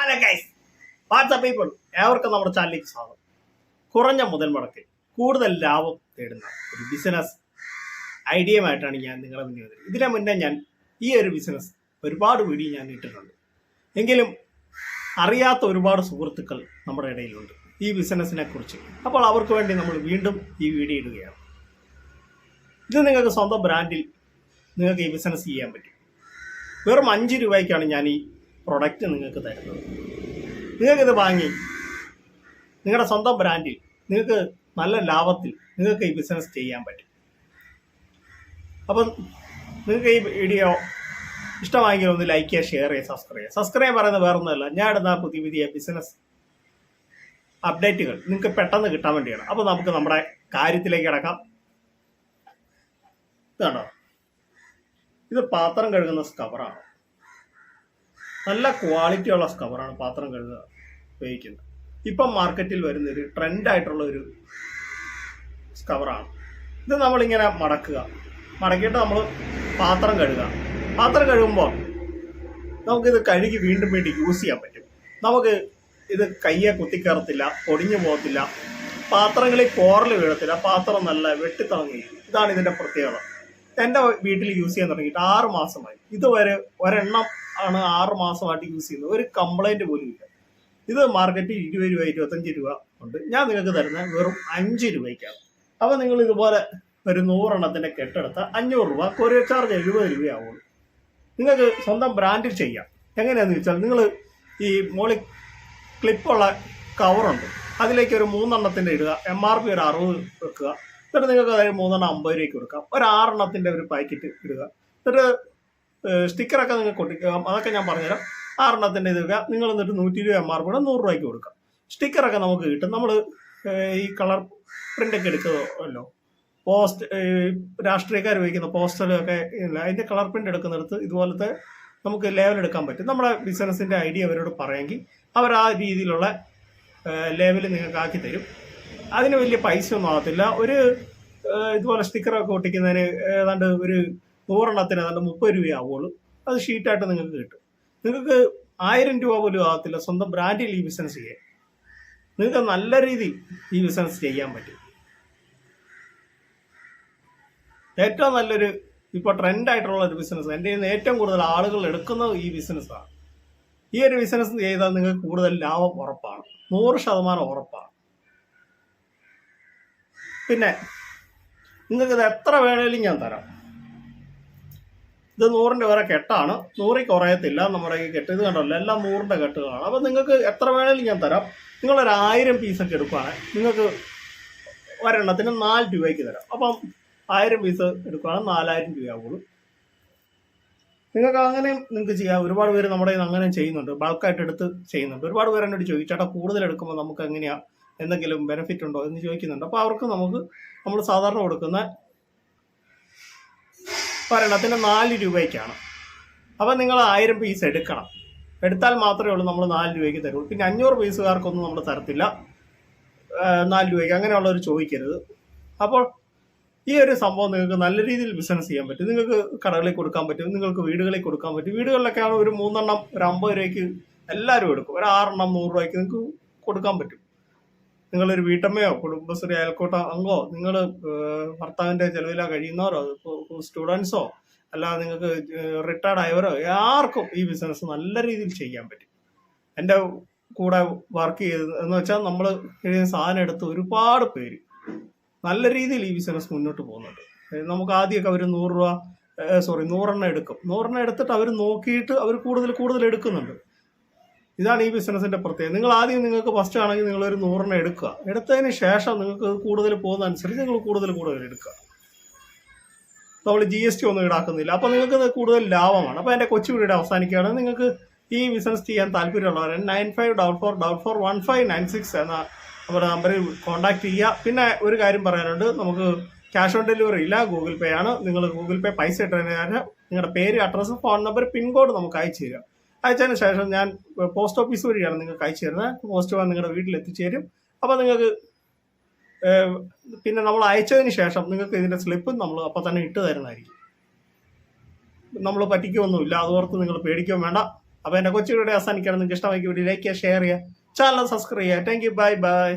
Hello guys, WhatsApp people, ഏവർക്കും നമ്മുടെ ചാനലിലേക്ക് സ്വാഗതം. കുറഞ്ഞ മുതൽ മുടക്കിൽ കൂടുതൽ ലാഭം നേടുന്ന ഒരു ബിസിനസ് ഐഡിയയുമായിട്ടാണ് ഞാൻ നിങ്ങളെ മുന്നിൽ വന്നത്. ഇതിനു മുന്നേ ഞാൻ ഈ ഒരു ബിസിനസ് ഒരുപാട് വീഡിയോ ഞാൻ ഇട്ടിട്ടുണ്ട്. എങ്കിലും അറിയാത്ത ഒരുപാട് സുഹൃത്തുക്കൾ നമ്മുടെ ഇടയിലുണ്ട് ഈ ബിസിനസ്സിനെ കുറിച്ച്. അപ്പോൾ അവർക്ക് വേണ്ടി നമ്മൾ വീണ്ടും ഈ വീഡിയോ ഇടുകയാണ്. ഇത് നിങ്ങൾക്ക് സ്വന്തം ബ്രാൻഡിൽ നിങ്ങൾക്ക് ഈ ബിസിനസ് ചെയ്യാൻ പറ്റും. വെറും 5 രൂപയ്ക്കാണ് ഞാൻ ഈ പ്രൊഡക്റ്റ് നിങ്ങൾക്ക് തരുന്നത്. നിങ്ങൾക്കിത് വാങ്ങി നിങ്ങളുടെ സ്വന്തം ബ്രാൻഡിൽ നിങ്ങൾക്ക് നല്ല ലാഭത്തിൽ നിങ്ങൾക്ക് ഈ ബിസിനസ് ചെയ്യാൻ പറ്റും. അപ്പം നിങ്ങൾക്ക് ഈ വീഡിയോ ഇഷ്ടമായെങ്കിൽ ഒന്ന് ലൈക്ക് ചെയ്യുക, ഷെയർ ചെയ്യുക, സബ്സ്ക്രൈബ് പറയുന്നത് വേറെ ഒന്നുമല്ല, ഞാൻ ഇടുന്ന പുതിയ പുതിയ ബിസിനസ് അപ്ഡേറ്റുകൾ നിങ്ങൾക്ക് പെട്ടെന്ന് കിട്ടാൻ വേണ്ടിയാണ്. അപ്പോൾ നമുക്ക് നമ്മുടെ കാര്യത്തിലേക്ക് കിടക്കാം. ഇതാണോ, ഇത് പാത്രം കഴുകുന്ന സ്കവറാണ്. നല്ല ക്വാളിറ്റിയുള്ള സ്കവറാണ് പാത്രം കഴുകുക ഉപയോഗിക്കുന്നത്. ഇപ്പം മാർക്കറ്റിൽ വരുന്നൊരു ട്രെൻഡായിട്ടുള്ള ഒരു സ്കവറാണ് ഇത്. നമ്മളിങ്ങനെ മടക്കിയിട്ട് നമ്മൾ പാത്രം കഴുകുമ്പോൾ നമുക്കിത് കഴുകി വീണ്ടും യൂസ് ചെയ്യാൻ പറ്റും. നമുക്ക് ഇത് കയ്യെ കുത്തിക്കയറത്തില്ല, പൊടിഞ്ഞു പോകത്തില്ല, പാത്രങ്ങളിൽ കോറൽ വീഴത്തില്ല, പാത്രം നല്ല വെട്ടിത്തിളങ്ങി. ഇതാണ് ഇതിൻ്റെ പ്രത്യേകത. എൻ്റെ വീട്ടിൽ യൂസ് ചെയ്യാൻ തുടങ്ങിയിട്ട് 6 മാസമായി. ഇതുവരെ ഒരെണ്ണം ആണ് 6 മാസമായിട്ട് യൂസ് ചെയ്യുന്നത്. ഒരു കംപ്ലൈൻറ്റ് പോലും ഇല്ല. ഇത് മാർക്കറ്റിൽ 20 രൂപ 25 രൂപ ഉണ്ട്. ഞാൻ നിങ്ങൾക്ക് തരുന്നത് വെറും 5 രൂപയ്ക്കാണ്. അപ്പോൾ നിങ്ങൾ ഇതുപോലെ ഒരു 100 എണ്ണത്തിൻ്റെ കെട്ടെടുത്ത 500 രൂപ, കൊറിയർ ചാർജ് 70 രൂപയാവുള്ളൂ. നിങ്ങൾക്ക് സ്വന്തം ബ്രാൻഡിൽ ചെയ്യാം. എങ്ങനെയാണെന്ന് വെച്ചാൽ നിങ്ങൾ ഈ മോളിൽ ക്ലിപ്പുള്ള കവറുണ്ട്, അതിലേക്ക് ഒരു 3 എണ്ണത്തിൻ്റെ ഇടുക, MRP ഒരു 60 വെക്കുക. എന്നിട്ട് നിങ്ങൾക്ക് അതായത് 3 എണ്ണം 50 രൂപയ്ക്ക് കൊടുക്കാം. ഒരു 6 എണ്ണത്തിൻ്റെ ഒരു പാക്കറ്റ് ഇടുക. എന്നിട്ട് സ്റ്റിക്കറൊക്കെ നിങ്ങൾക്ക് ഒട്ടിക്കുക. അതൊക്കെ ഞാൻ പറഞ്ഞുതരാം. 6 എണ്ണത്തിൻ്റെ ഇത് വരിക. നിങ്ങൾ എന്നിട്ട് 120 MRP 100 രൂപയ്ക്ക് കൊടുക്കാം. സ്റ്റിക്കറൊക്കെ നമുക്ക് കിട്ടും. നമ്മൾ ഈ കളർ പ്രിൻ്റൊക്കെ എടുക്കുമല്ലോ, രാഷ്ട്രീയക്കാർ ഉപയോഗിക്കുന്ന പോസ്റ്ററൊക്കെ ഇല്ല, അതിൻ്റെ കളർ പ്രിൻ്റ് എടുക്കുന്നിടത്ത് ഇതുപോലത്തെ നമുക്ക് ലേബൽ എടുക്കാൻ പറ്റും. നമ്മുടെ ബിസിനസ്സിൻ്റെ ഐഡിയ അവരോട് പറയുമെങ്കിൽ അവർ ആ രീതിയിലുള്ള ലേബൽ നിങ്ങൾക്ക് ആക്കി തരും. അതിന് വലിയ പൈസ ഒന്നും ആകത്തില്ല. ഒരു ഇതുപോലെ സ്റ്റിക്കറൊക്കെ ഒട്ടിക്കുന്നതിന് ഏതാണ്ട് ഒരു 100 എണ്ണത്തിന് ഏതാണ്ട് 30 രൂപയാവുള്ളൂ. അത് ഷീറ്റായിട്ട് നിങ്ങൾക്ക് കിട്ടും. നിങ്ങൾക്ക് 1000 രൂപ പോലും ആകത്തില്ല സ്വന്തം ബ്രാൻഡിൽ ഈ ബിസിനസ് ചെയ്യാൻ. നിങ്ങൾക്ക് നല്ല രീതിയിൽ ഈ ബിസിനസ് ചെയ്യാൻ പറ്റും. ഏറ്റവും നല്ലൊരു ഇപ്പോൾ ട്രെൻഡായിട്ടുള്ള ഒരു ബിസിനസ്, എൻ്റെ കയ്യിൽ നിന്ന് ഏറ്റവും കൂടുതൽ ആളുകൾ എടുക്കുന്നത് ഈ ബിസിനസ്സാണ്. ഈ ഒരു ബിസിനസ് ചെയ്താൽ നിങ്ങൾക്ക് കൂടുതൽ ലാഭം ഉറപ്പാണ്, 100% ഉറപ്പാണ്. പിന്നെ നിങ്ങൾക്കിത് എത്ര വേണേലും ഞാൻ തരാം. ഇത് 100ൻ്റെ വേറെ കെട്ടാണ്, 100 കുറയത്തില്ല നമ്മുടെ ഈ കെട്ട്. ഇത് കണ്ടല്ലോ, എല്ലാം 100ൻ്റെ കെട്ടുകളാണ്. അപ്പോൾ നിങ്ങൾക്ക് എത്ര വേണേലും ഞാൻ തരാം. നിങ്ങളൊരു 1000 പീസൊക്കെ എടുക്കുകയാണെങ്കിൽ നിങ്ങൾക്ക് ഒരെണ്ണത്തിന് 4 രൂപയ്ക്ക് തരാം. അപ്പം 1000 പീസ് എടുക്കുകയാണെങ്കിൽ 4000 രൂപയാവുള്ളൂ. നിങ്ങൾക്ക് അങ്ങനെയും നിങ്ങൾക്ക് ചെയ്യാം. ഒരുപാട് പേര് നമ്മുടെ അങ്ങനെ ചെയ്യുന്നുണ്ട്, ബൾക്കായിട്ട് എടുത്ത് ചെയ്യുന്നുണ്ട്. ഒരുപാട് പേര് എന്നോട് ചോദിച്ചു, ചേട്ടാ കൂടുതൽ എടുക്കുമ്പോൾ നമുക്ക് എങ്ങനെയാണ്, എന്തെങ്കിലും ബെനിഫിറ്റ് ഉണ്ടോ എന്ന് ചോദിക്കുന്നുണ്ട്. അപ്പോൾ അവർക്ക് നമ്മൾ സാധാരണ കൊടുക്കുന്ന ഒരെണ്ണത്തിന് 4 രൂപയ്ക്കാണ്. അപ്പം നിങ്ങൾ 1000 പീസ് എടുത്താൽ മാത്രമേ ഉള്ളൂ നമ്മൾ 4 രൂപയ്ക്ക് തരുള്ളൂ. പിന്നെ 500 പീസുകാർക്കൊന്നും നമ്മൾ തരത്തില്ല 4 രൂപയ്ക്ക്. അങ്ങനെയുള്ളവർ ചോദിക്കരുത്. അപ്പോൾ ഈ ഒരു സംഭവം നിങ്ങൾക്ക് നല്ല രീതിയിൽ ബിസിനസ് ചെയ്യാൻ പറ്റും. നിങ്ങൾക്ക് കടകളിൽ കൊടുക്കാൻ പറ്റും, നിങ്ങൾക്ക് വീടുകളിൽ കൊടുക്കാൻ പറ്റും. വീടുകളിലൊക്കെയാണ് ഒരു 3 എണ്ണം ഒരു 50 രൂപയ്ക്ക് എല്ലാവരും എടുക്കും. ഒരു 6 എണ്ണം 100 രൂപയ്ക്ക് നിങ്ങൾക്ക് കൊടുക്കാൻ പറ്റും. നിങ്ങളൊരു വീട്ടമ്മയോ കുടുംബശ്രീ അയൽക്കൂട്ട അംഗമോ, നിങ്ങൾ ഭർത്താവിൻ്റെ ചെലവിലാ കഴിയുന്നവരോ, സ്റ്റുഡൻസോ, അല്ലാതെ നിങ്ങൾക്ക് റിട്ടയർഡ് ആയവരോ, ആർക്കും ഈ ബിസിനസ് നല്ല രീതിയിൽ ചെയ്യാൻ പറ്റും. എൻ്റെ കൂടെ വർക്ക് ചെയ്തെന്ന് വെച്ചാൽ നമ്മൾ സാധനം എടുത്ത് ഒരുപാട് പേര് നല്ല രീതിയിൽ ഈ ബിസിനസ് മുന്നോട്ട് പോകുന്നുണ്ട്. നമുക്ക് ആദ്യമൊക്കെ അവർ 100 എണ്ണം എടുക്കും. 100 എണ്ണം എടുത്തിട്ട് അവർ നോക്കിയിട്ട് അവർ കൂടുതൽ എടുക്കുന്നുണ്ട്. ഇതാണ് ഈ ബിസിനസിൻ്റെ പ്രത്യേകത. നിങ്ങൾ ആദ്യം നിങ്ങൾക്ക് ഫസ്റ്റ് ആണെങ്കിൽ നിങ്ങളൊരു 100 എണ്ണം എടുക്കുക. എടുത്തതിന് ശേഷം നിങ്ങൾക്ക് കൂടുതൽ പോകുന്നതനുസരിച്ച് നിങ്ങൾ കൂടുതൽ എടുക്കുക. നമ്മൾ GST ഒന്നും ഈടാക്കുന്നില്ല. അപ്പോൾ നിങ്ങൾക്ക് കൂടുതൽ ലാഭമാണ്. അപ്പോൾ എൻ്റെ കൊച്ചു വീഡിയോ അവസാനിക്കുകയാണ്. നിങ്ങൾക്ക് ഈ ബിസിനസ് ചെയ്യാൻ താല്പര്യമുള്ളവർ 95441596 എന്ന നമ്മുടെ നമ്പറിൽ കോൺടാക്ട് ചെയ്യുക. പിന്നെ ഒരു കാര്യം പറയാനുണ്ട്, നമുക്ക് ക്യാഷ് ഓൺ ഡെലിവറി ഇല്ല, ഗൂഗിൾ പേ ആണ്. നിങ്ങൾ ഗൂഗിൾ പേ പൈസ ഇട്ടതിന് നിങ്ങളുടെ പേര്, അഡ്രസ്സ്, ഫോൺ നമ്പർ, പിൻകോഡ് നമുക്ക് അയച്ചു തരിക. അയച്ചതിന് ശേഷം ഞാൻ പോസ്റ്റ് ഓഫീസ് വഴിയാണ് നിങ്ങൾക്ക് അയച്ചു തരുന്നത്. പോസ്റ്റ് വാൻ നിങ്ങളുടെ വീട്ടിൽ എത്തിച്ചേരും. അപ്പോൾ നിങ്ങൾക്ക് പിന്നെ നമ്മൾ അയച്ചതിന് ശേഷം നിങ്ങൾക്ക് ഇതിൻ്റെ സ്ലിപ്പ് നമ്മൾ അപ്പോൾ തന്നെ ഇട്ട് തരുന്നതായിരിക്കും. നമ്മൾ പറ്റിക്കൊന്നുമില്ല, അതോർത്ത് നിങ്ങൾ പേടിക്കുകയും വേണ്ട. അപ്പോൾ എൻ്റെ കൊച്ചു വീഡിയോ അവസാനിക്കണം. നിങ്ങൾക്ക് ഇഷ്ടമായി വീഡിയോ ലൈക്ക് ചെയ്യുക, ഷെയർ ചെയ്യുക, ചാനൽ സബ്സ്ക്രൈബ് ചെയ്യുക. Thank you, bye bye.